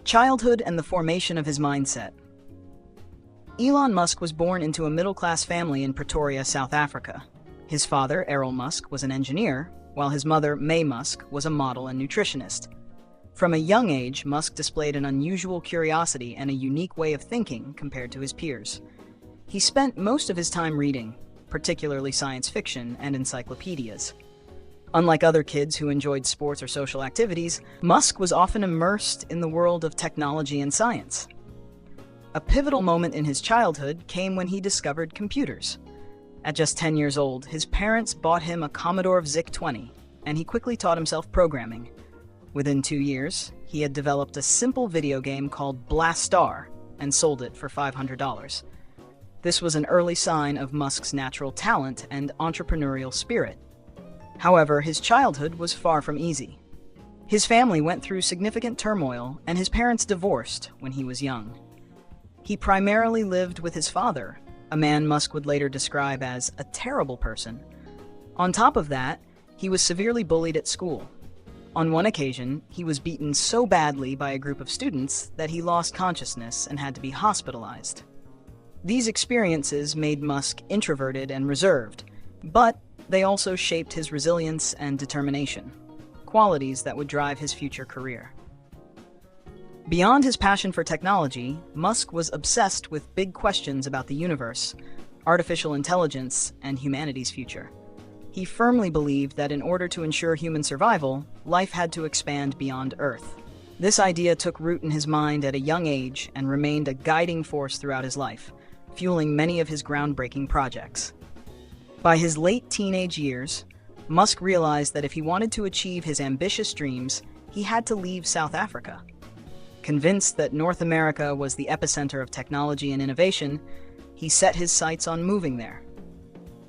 Childhood and the formation of his mindset. Elon Musk was born into a middle-class family in Pretoria, South Africa. His father, Elon Musk, was an engineer, while his mother, May Musk, was a model and nutritionist. From a young age, Musk displayed an unusual curiosity and a unique way of thinking compared to his peers. He spent most of his time reading, particularly science fiction and encyclopedias. Unlike other kids who enjoyed sports or social activities, Musk was often immersed in the world of technology and science. A pivotal moment in his childhood came when he discovered computers. At just 10 years old, his parents bought him a Commodore VIC-20, and he quickly taught himself programming. Within 2 years, he had developed a simple video game called Blastar and sold it for $500. This was an early sign of Musk's natural talent and entrepreneurial spirit. However, his childhood was far from easy. His family went through significant turmoil, and his parents divorced when he was young. He primarily lived with his father, a man Musk would later describe as a terrible person. On top of that, he was severely bullied at school. On one occasion, he was beaten so badly by a group of students that he lost consciousness and had to be hospitalized. These experiences made Musk introverted and reserved, but they also shaped his resilience and determination, qualities that would drive his future career. Beyond his passion for technology, Musk was obsessed with big questions about the universe, artificial intelligence, and humanity's future. He firmly believed that in order to ensure human survival, life had to expand beyond Earth. This idea took root in his mind at a young age and remained a guiding force throughout his life, fueling many of his groundbreaking projects. By his late teenage years, Musk realized that if he wanted to achieve his ambitious dreams, he had to leave South Africa. Convinced that North America was the epicenter of technology and innovation, he set his sights on moving there.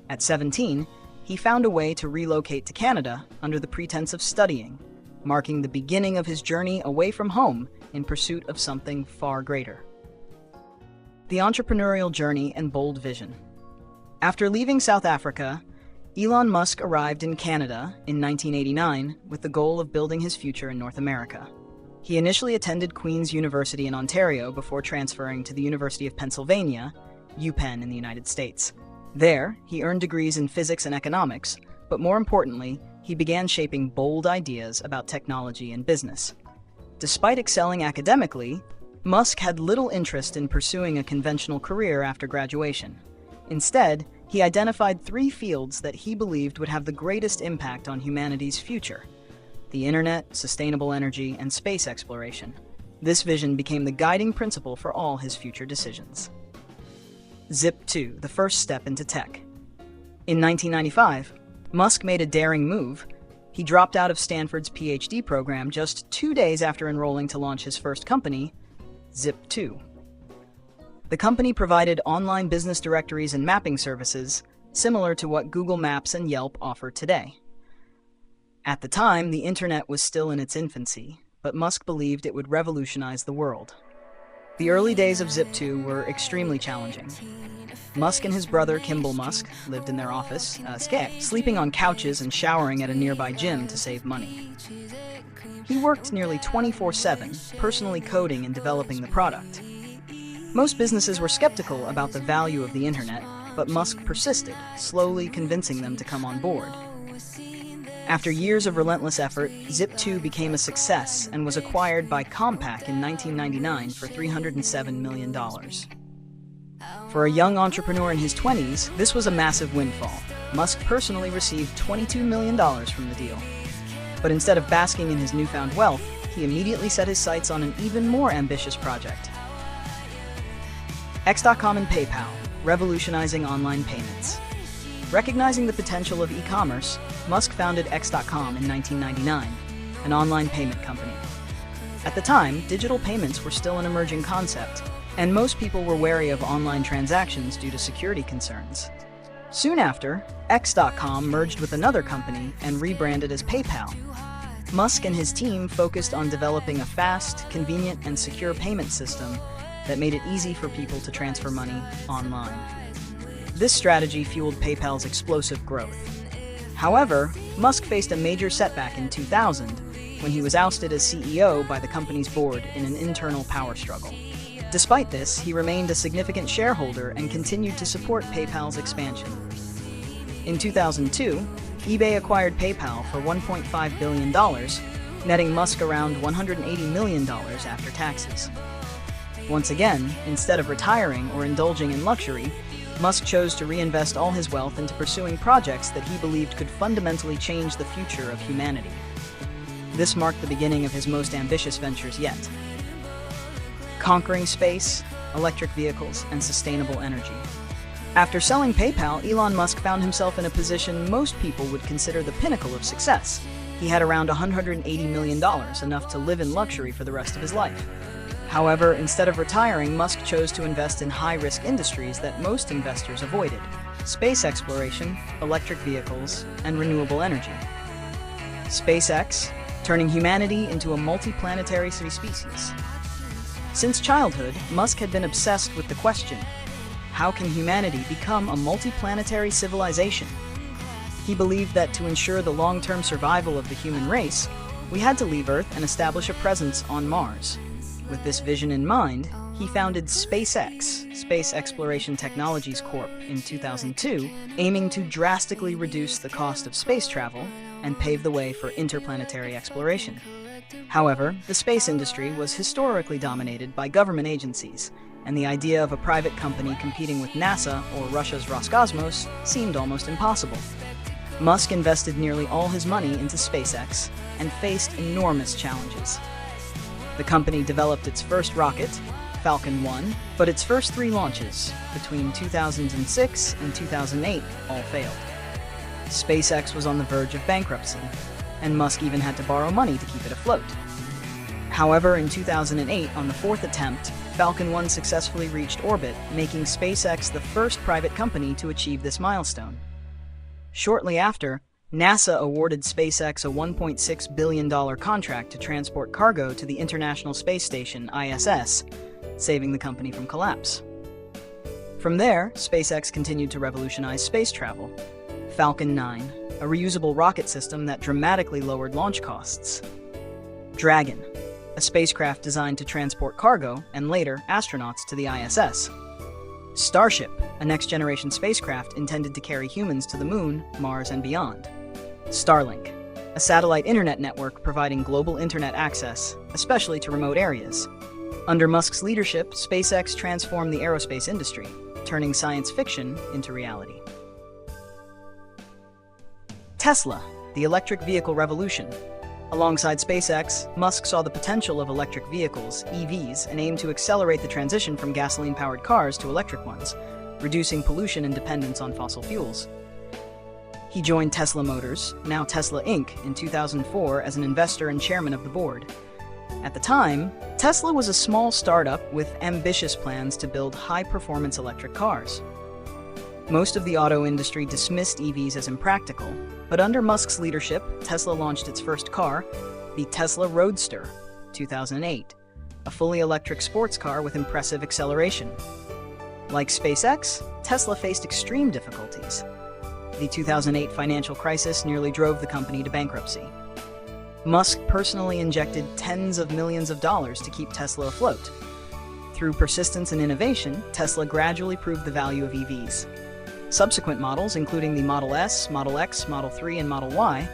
At 17, he found a way to relocate to Canada under the pretense of studying, marking the beginning of his journey away from home in pursuit of something far greater. The entrepreneurial journey and bold vision. After leaving South Africa, Elon Musk arrived in Canada in 1989 with the goal of building his future in North America. He initially attended Queen's University in Ontario before transferring to the University of Pennsylvania, UPenn in the United States. There, he earned degrees in physics and economics, but more importantly, he began shaping bold ideas about technology and business. Despite excelling academically, Musk had little interest in pursuing a conventional career after graduation. Instead, he identified 3 fields that he believed would have the greatest impact on humanity's future: the internet, sustainable energy, and space exploration. This vision became the guiding principle for all his future decisions. Zip2, the first step into tech. In 1995, Musk made a daring move. He dropped out of Stanford's PhD program just 2 days after enrolling to launch his first company, Zip2. The company provided online business directories and mapping services, similar to what Google Maps and Yelp offer today. At the time, the internet was still in its infancy, but Musk believed it would revolutionize the world. The early days of Zip2 were extremely challenging. Musk and his brother, Kimball Musk, lived in their office, sleeping on couches and showering at a nearby gym to save money. He worked nearly 24/7, personally coding and developing the product. Most businesses were skeptical about the value of the internet, but Musk persisted, slowly convincing them to come on board. After years of relentless effort, Zip2 became a success and was acquired by Compaq in 1999 for $307 million. For a young entrepreneur in his 20s, this was a massive windfall. Musk personally received $22 million from the deal. But instead of basking in his newfound wealth, he immediately set his sights on an even more ambitious project. X.com and PayPal, revolutionizing online payments. Recognizing the potential of e-commerce, Musk founded X.com in 1999, an online payment company. At the time, digital payments were still an emerging concept, and most people were wary of online transactions due to security concerns. Soon after, X.com merged with another company and rebranded as PayPal. Musk and his team focused on developing a fast, convenient, and secure payment system that made it easy for people to transfer money online. This strategy fueled PayPal's explosive growth. However, Musk faced a major setback in 2000 when he was ousted as CEO by the company's board in an internal power struggle. Despite this, he remained a significant shareholder and continued to support PayPal's expansion. In 2002, eBay acquired PayPal for $1.5 billion, netting Musk around $180 million after taxes. Once again, instead of retiring or indulging in luxury, Musk chose to reinvest all his wealth into pursuing projects that he believed could fundamentally change the future of humanity. This marked the beginning of his most ambitious ventures yet: conquering space, electric vehicles, and sustainable energy. After selling PayPal, Elon Musk found himself in a position most people would consider the pinnacle of success. He had around $180 million, enough to live in luxury for the rest of his life. However, instead of retiring, Musk chose to invest in high-risk industries that most investors avoided: space exploration, electric vehicles, and renewable energy. SpaceX, turning humanity into a multi-planetary species. Since childhood, Musk had been obsessed with the question: how can humanity become a multi-planetary civilization? He believed that to ensure the long-term survival of the human race, we had to leave Earth and establish a presence on Mars. With this vision in mind, he founded SpaceX, Space Exploration Technologies Corp., in 2002, aiming to drastically reduce the cost of space travel and pave the way for interplanetary exploration. However, the space industry was historically dominated by government agencies, and the idea of a private company competing with NASA or Russia's Roscosmos seemed almost impossible. Musk invested nearly all his money into SpaceX and faced enormous challenges. The company developed its first rocket, Falcon 1, but its first 3 launches, between 2006 and 2008, all failed. SpaceX was on the verge of bankruptcy, and Musk even had to borrow money to keep it afloat. However, in 2008, on the 4th attempt, Falcon 1 successfully reached orbit, making SpaceX the first private company to achieve this milestone. Shortly after, NASA awarded SpaceX a $1.6 billion contract to transport cargo to the International Space Station, ISS, saving the company from collapse. From there, SpaceX continued to revolutionize space travel. Falcon 9, a reusable rocket system that dramatically lowered launch costs. Dragon, a spacecraft designed to transport cargo and later astronauts to the ISS. Starship, a next-generation spacecraft intended to carry humans to the Moon, Mars, and beyond. Starlink, a satellite internet network providing global internet access, especially to remote areas. Under Musk's leadership, SpaceX transformed the aerospace industry, turning science fiction into reality. Tesla, the electric vehicle revolution. Alongside SpaceX, Musk saw the potential of electric vehicles, EVs, and aimed to accelerate the transition from gasoline-powered cars to electric ones, reducing pollution and dependence on fossil fuels. He joined Tesla Motors, now Tesla Inc., in 2004 as an investor and chairman of the board. At the time, Tesla was a small startup with ambitious plans to build high-performance electric cars. Most of the auto industry dismissed EVs as impractical, but under Musk's leadership, Tesla launched its first car, the Tesla Roadster, 2008, a fully electric sports car with impressive acceleration. Like SpaceX, Tesla faced extreme difficulties. The 2008 financial crisis nearly drove the company to bankruptcy. Musk personally injected tens of millions of dollars to keep Tesla afloat. Through persistence and innovation, Tesla gradually proved the value of EVs. Subsequent models, including the Model S, Model X, Model 3, and Model Y,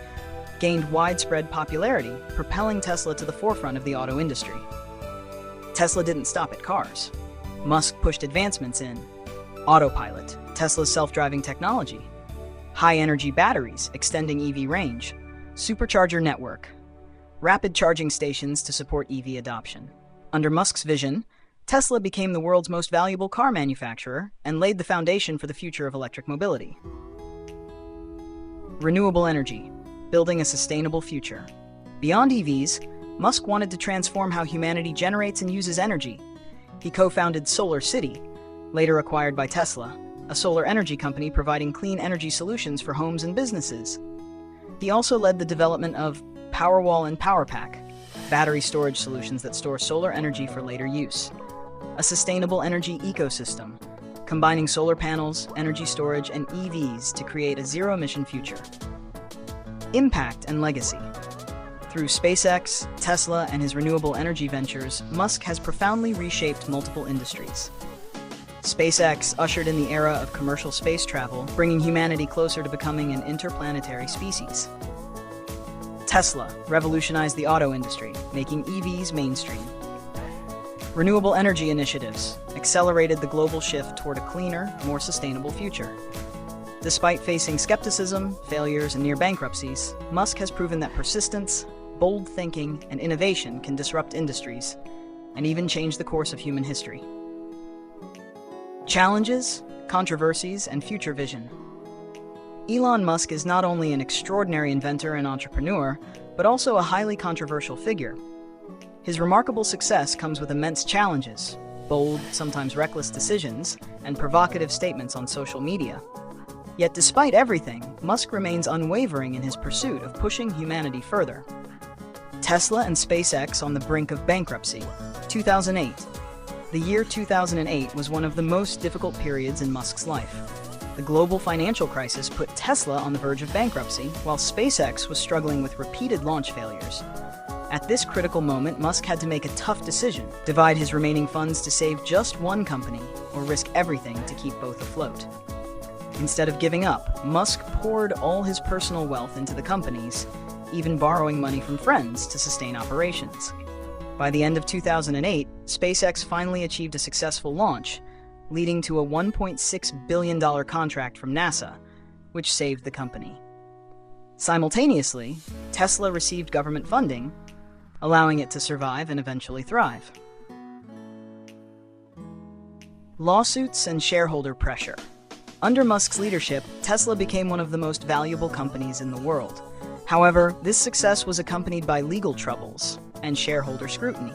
gained widespread popularity, propelling Tesla to the forefront of the auto industry. Tesla didn't stop at cars. Musk pushed advancements in autopilot, Tesla's self-driving technology, high-energy batteries extending EV range, supercharger network, rapid charging stations to support EV adoption. Under Musk's vision, Tesla became the world's most valuable car manufacturer and laid the foundation for the future of electric mobility. Renewable energy, building a sustainable future. Beyond EVs, Musk wanted to transform how humanity generates and uses energy. He co-founded Solar City, later acquired by Tesla, a solar energy company providing clean energy solutions for homes and businesses. He also led the development of Powerwall and PowerPack, battery storage solutions that store solar energy for later use. A sustainable energy ecosystem, combining solar panels, energy storage, and EVs to create a zero-emission future. Impact and legacy. Through SpaceX, Tesla, and his renewable energy ventures, Musk has profoundly reshaped multiple industries. SpaceX ushered in the era of commercial space travel, bringing humanity closer to becoming an interplanetary species. Tesla revolutionized the auto industry, making EVs mainstream. Renewable energy initiatives accelerated the global shift toward a cleaner, more sustainable future. Despite facing skepticism, failures, and near bankruptcies, Musk has proven that persistence, bold thinking, and innovation can disrupt industries and even change the course of human history. Challenges, controversies, and future vision. Elon Musk is not only an extraordinary inventor and entrepreneur, but also a highly controversial figure. His remarkable success comes with immense challenges, bold, sometimes reckless decisions, and provocative statements on social media. Yet despite everything, Musk remains unwavering in his pursuit of pushing humanity further. Tesla and SpaceX on the brink of bankruptcy. 2008. The year 2008 was one of the most difficult periods in Musk's life. The global financial crisis put Tesla on the verge of bankruptcy, while SpaceX was struggling with repeated launch failures. At this critical moment, Musk had to make a tough decision: divide his remaining funds to save just one company, or risk everything to keep both afloat. Instead of giving up, Musk poured all his personal wealth into the companies, even borrowing money from friends to sustain operations. By the end of 2008, SpaceX finally achieved a successful launch, leading to a $1.6 billion contract from NASA, which saved the company. Simultaneously, Tesla received government funding, allowing it to survive and eventually thrive. Lawsuits and shareholder pressure. Under Musk's leadership, Tesla became one of the most valuable companies in the world. However, this success was accompanied by legal troubles and shareholder scrutiny.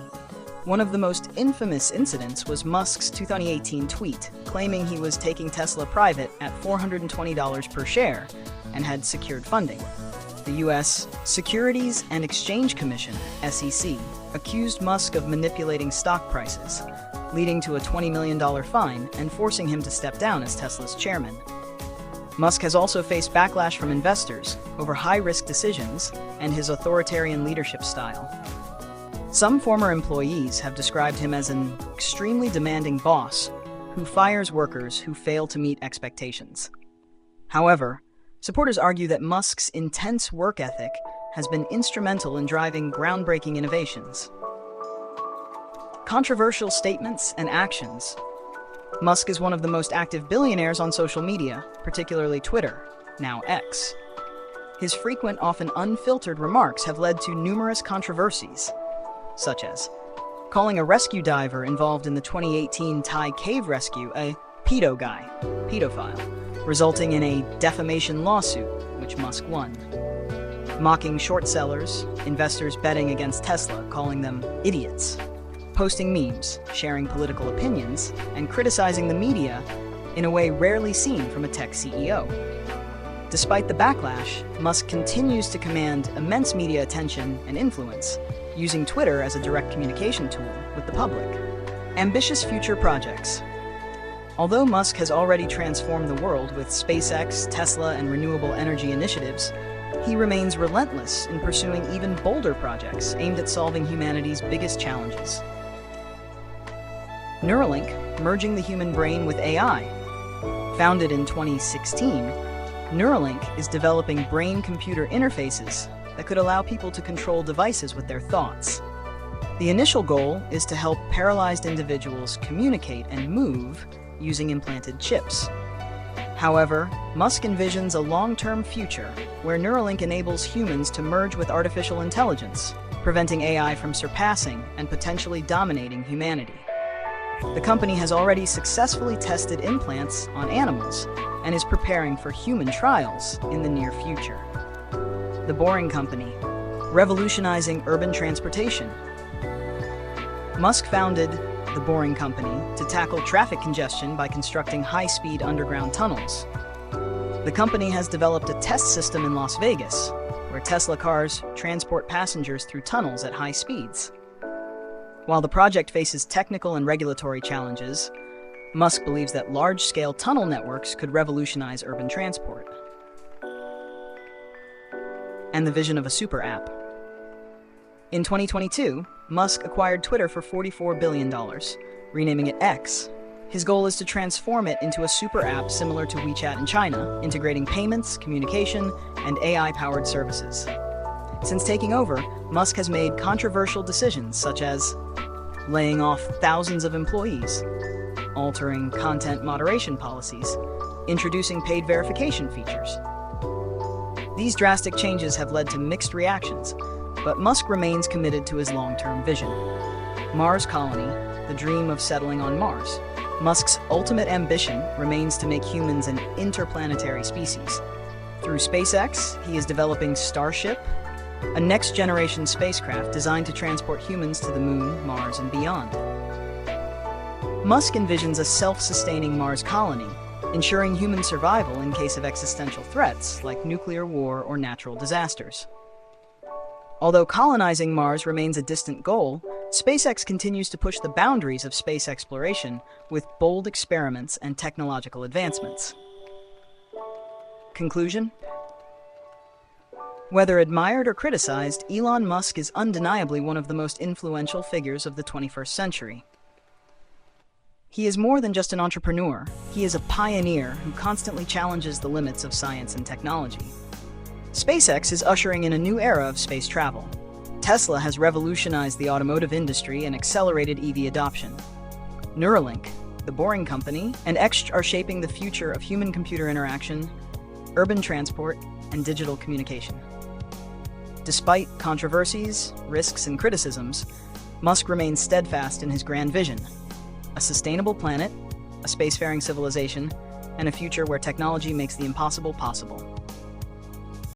One of the most infamous incidents was Musk's 2018 tweet, claiming he was taking Tesla private at $420 per share and had secured funding. The U.S. Securities and Exchange Commission, SEC, accused Musk of manipulating stock prices, leading to a $20 million fine and forcing him to step down as Tesla's chairman. Musk has also faced backlash from investors over high-risk decisions and his authoritarian leadership style. Some former employees have described him as an extremely demanding boss who fires workers who fail to meet expectations. However, supporters argue that Musk's intense work ethic has been instrumental in driving groundbreaking innovations. Controversial statements and actions. Musk is one of the most active billionaires on social media, particularly Twitter, now X. His frequent, often unfiltered remarks have led to numerous controversies, such as calling a rescue diver involved in the 2018 Thai cave rescue a pedophile, resulting in a defamation lawsuit, which Musk won. Mocking short sellers, investors betting against Tesla, calling them idiots. Posting memes, sharing political opinions, and criticizing the media in a way rarely seen from a tech CEO. Despite the backlash, Musk continues to command immense media attention and influence, using Twitter as a direct communication tool with the public. Ambitious future projects. Although Musk has already transformed the world with SpaceX, Tesla, and renewable energy initiatives, he remains relentless in pursuing even bolder projects aimed at solving humanity's biggest challenges. Neuralink, merging the human brain with AI. Founded in 2016, Neuralink is developing brain-computer interfaces that could allow people to control devices with their thoughts. The initial goal is to help paralyzed individuals communicate and move using implanted chips. However, Musk envisions a long-term future where Neuralink enables humans to merge with artificial intelligence, preventing AI from surpassing and potentially dominating humanity. The company has already successfully tested implants on animals and is preparing for human trials in the near future. The Boring Company, revolutionizing urban transportation. Musk founded the Boring Company to tackle traffic congestion by constructing high-speed underground tunnels. The company has developed a test system in Las Vegas, where Tesla cars transport passengers through tunnels at high speeds. While the project faces technical and regulatory challenges, Musk believes that large-scale tunnel networks could revolutionize urban transport. And the vision of a super app. In 2022, Musk acquired Twitter for $44 billion, renaming it X. His goal is to transform it into a super app similar to WeChat in China, integrating payments, communication, and AI-powered services. Since taking over, Musk has made controversial decisions such as laying off thousands of employees, altering content moderation policies, introducing paid verification features. These drastic changes have led to mixed reactions, but Musk remains committed to his long-term vision. Mars colony, the dream of settling on Mars. Musk's ultimate ambition remains to make humans an interplanetary species. Through SpaceX, he is developing Starship, a next-generation spacecraft designed to transport humans to the Moon, Mars, and beyond. Musk envisions a self-sustaining Mars colony, ensuring human survival in case of existential threats like nuclear war or natural disasters. Although colonizing Mars remains a distant goal, SpaceX continues to push the boundaries of space exploration with bold experiments and technological advancements. Conclusion? Whether admired or criticized, Elon Musk is undeniably one of the most influential figures of the 21st century. He is more than just an entrepreneur. He is a pioneer who constantly challenges the limits of science and technology. SpaceX is ushering in a new era of space travel. Tesla has revolutionized the automotive industry and accelerated EV adoption. Neuralink, the Boring Company, and X are shaping the future of human-computer interaction, urban transport, and digital communication. Despite controversies, risks, and criticisms, Musk remains steadfast in his grand vision: a sustainable planet, a spacefaring civilization, and a future where technology makes the impossible possible.